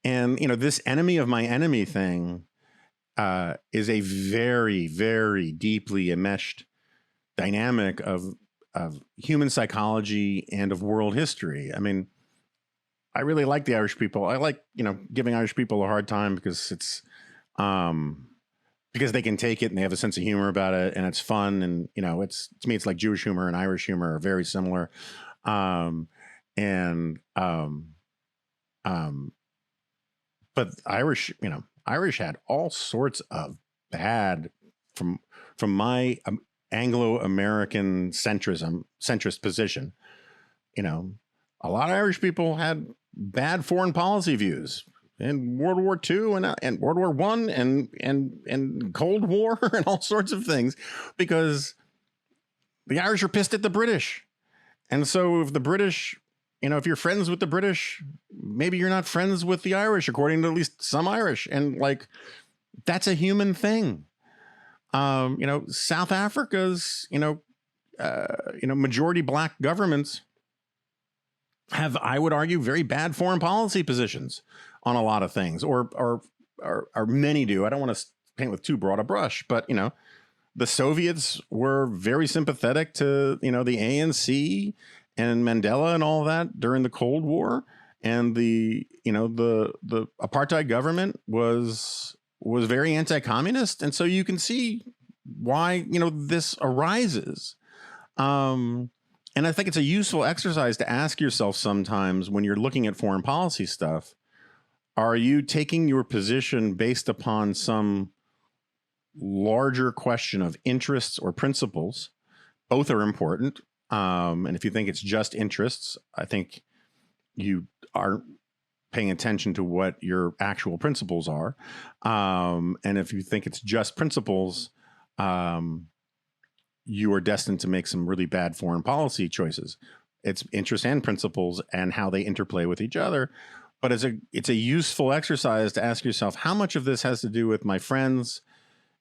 And, this enemy of my enemy thing is a very, very deeply enmeshed dynamic of human psychology and of world history. I mean, I really like the Irish people. I like, giving Irish people a hard time because it's um because they can take it and they have a sense of humor about it and it's fun, and it's, to me, it's like Jewish humor and Irish humor are very similar. Um and um but Irish had all sorts of bad from my Anglo-American centrist position. You know, a lot of Irish people had bad foreign policy views in World War II and World War One and Cold War and all sorts of things, because the Irish are pissed at the British. And so if the British, if you're friends with the British, maybe you're not friends with the Irish, according to at least some Irish. And like, that's a human thing. South Africa's, majority black governments have, I would argue, very bad foreign policy positions on a lot of things, or many do. I don't want to paint with too broad a brush, but the Soviets were very sympathetic to the ANC and Mandela and all that during the Cold War, and the apartheid government was very anti-communist, and so you can see why this arises. And I think it's a useful exercise to ask yourself sometimes when you're looking at foreign policy stuff: are you taking your position based upon some larger question of interests or principles? Both are important. And if you think it's just interests, I think you aren't paying attention to what your actual principles are. And if you think it's just principles, you are destined to make some really bad foreign policy choices. It's interests and principles and how they interplay with each other. But it's a useful exercise to ask yourself, how much of this has to do with my friends?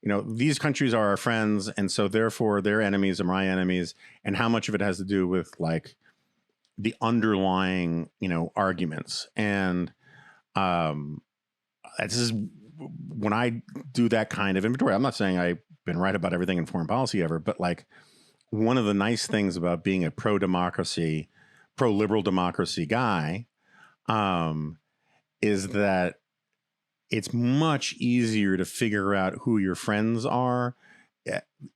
These countries are our friends, and so therefore their enemies are my enemies. And how much of it has to do with like the underlying, arguments. And this is when I do that kind of inventory. I'm not saying I've been right about everything in foreign policy ever, but like, one of the nice things about being a pro-democracy, pro-liberal democracy guy is that it's much easier to figure out who your friends are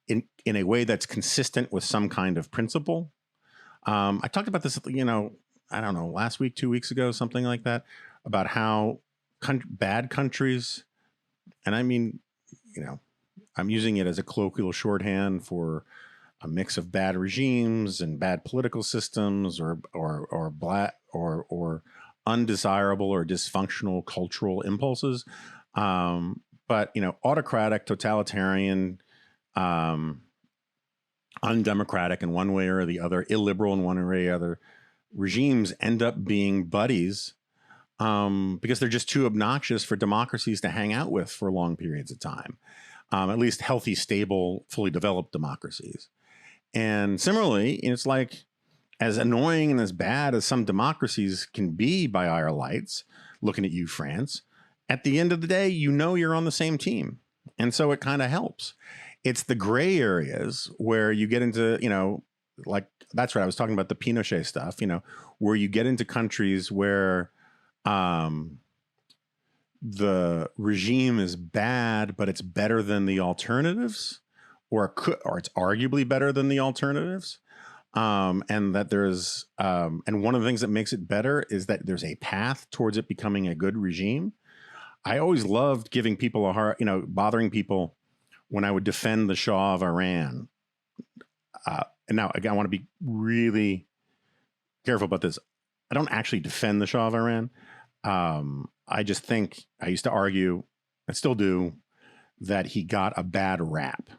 in a way that's consistent with some kind of principle. I talked about this, I don't know, last week, 2 weeks ago, something like that, about how bad countries, and I mean, I'm using it as a colloquial shorthand for a mix of bad regimes and bad political systems, or black or undesirable or dysfunctional cultural impulses. But autocratic, totalitarian, undemocratic in one way or the other, illiberal in one way or the other regimes end up being buddies, because they're just too obnoxious for democracies to hang out with for long periods of time. At least healthy, stable, fully developed democracies. And similarly, it's like, as annoying and as bad as some democracies can be by our lights, looking at you, France, at the end of the day, you're on the same team. And so it kind of helps. It's the gray areas where you get into, like, that's right, I was talking about the Pinochet stuff, where you get into countries where the regime is bad, but it's better than the alternatives, or it's arguably better than the alternatives. And that there's, and one of the things that makes it better is that there's a path towards it becoming a good regime. I always loved giving people a hard, bothering people when I would defend the Shah of Iran. And now, again, I want to be really careful about this. I don't actually defend the Shah of Iran. I just think, I used to argue, I still do, that he got a bad rap.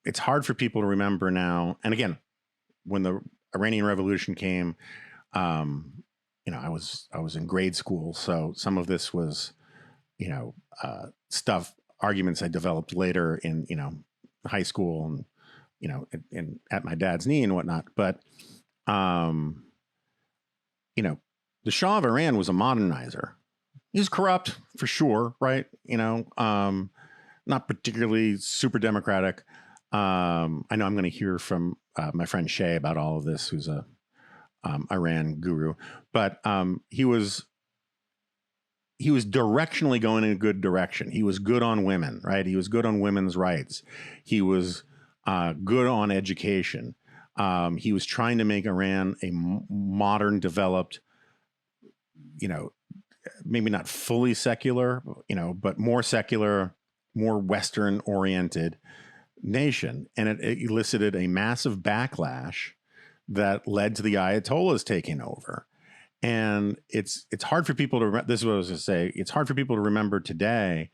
It's hard for people to remember now. And again, when the Iranian Revolution came, I was in grade school, so some of this was, arguments I developed later in, high school and, at my dad's knee and whatnot. But, the Shah of Iran was a modernizer. He was corrupt for sure, right? Not particularly super democratic. I know I'm going to hear from my friend Shay about all of this, who's a Iran guru, but he was directionally going in a good direction. He was good on women, right? He was good on women's rights. He was good on education. He was trying to make Iran a modern, developed, maybe not fully secular, but more secular, more Western oriented nation. And it elicited a massive backlash that led to the Ayatollahs taking over. And it's hard for people to this is what I was going to say. It's hard for people to remember today.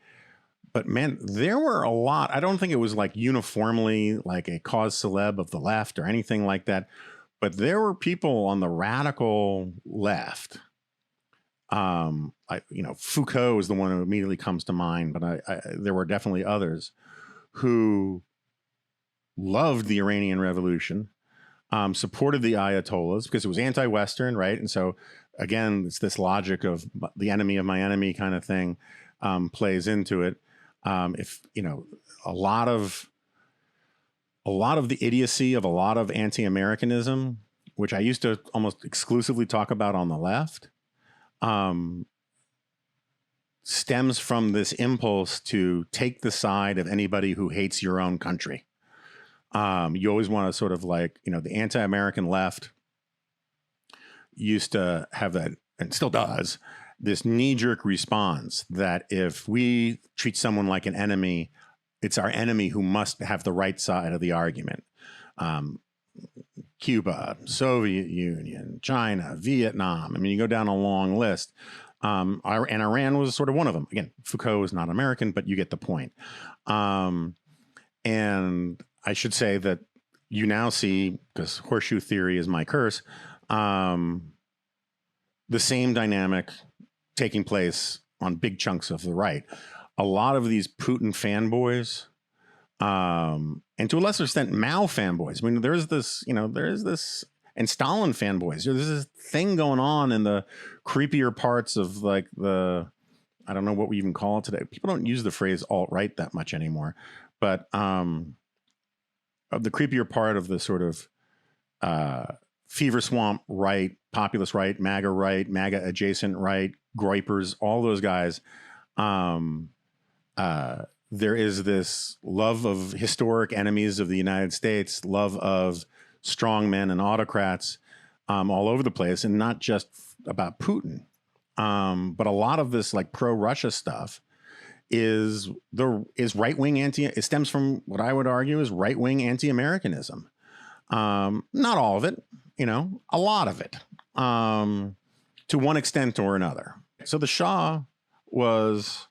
But man, there were a lot. I don't think it was like uniformly like a cause celeb of the left or anything like that. But there were people on the radical left. Foucault is the one who immediately comes to mind, but there were definitely others who loved the Iranian Revolution, supported the Ayatollahs because it was anti-Western, right? And so, again, it's this logic of the enemy of my enemy kind of thing plays into it. A lot of the idiocy of a lot of anti-Americanism, which I used to almost exclusively talk about on the left, stems from this impulse to take the side of anybody who hates your own country. You always want to sort of like, the anti-American left used to have that, and still does, this knee-jerk response that if we treat someone like an enemy, it's our enemy who must have the right side of the argument. Cuba, Soviet Union, China, Vietnam. I mean, you go down a long list. And Iran was sort of one of them. Again, Foucault is not American, but you get the point. And I should say that you now see, because horseshoe theory is my curse, the same dynamic taking place on big chunks of the right. A lot of these Putin fanboys, and to a lesser extent, Mao fanboys. I mean, there's this, and Stalin fanboys. There's this thing going on in the creepier parts of like I don't know what we even call it today. People don't use the phrase alt-right that much anymore, but of the creepier part of the sort of fever swamp right, populist right, MAGA adjacent right, groypers, all those guys. There is this love of historic enemies of the United States, love of strong men and autocrats all over the place, and not just about Putin. But a lot of this like pro-Russia stuff is right-wing it stems from what I would argue is right-wing anti-Americanism. Not all of it, a lot of it, to one extent or another. So the Shah was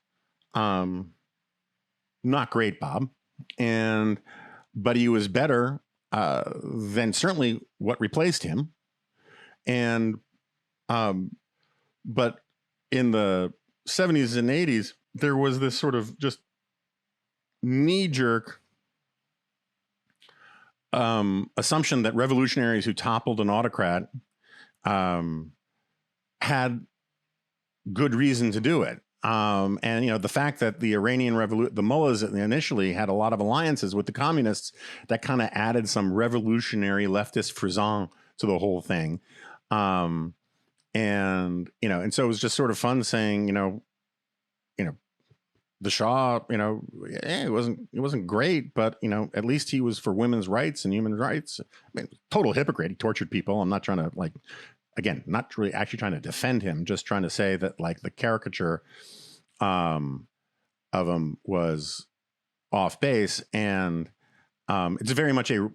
not great, Bob, but he was better than certainly what replaced him. And but in the 70s and 80s, there was this sort of just knee-jerk assumption that revolutionaries who toppled an autocrat had good reason to do it. And, the fact that the Iranian the mullahs initially had a lot of alliances with the communists, that kind of added some revolutionary leftist frisson to the whole thing. And so it was just sort of fun saying, the Shah, it wasn't great, but, at least he was for women's rights and human rights. I mean, total hypocrite. He tortured people. I'm not trying to not really actually trying to defend him, just trying to say that like the caricature of him was off base. And it's very much a,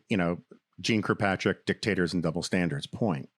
Gene Kirkpatrick dictators and double standards point.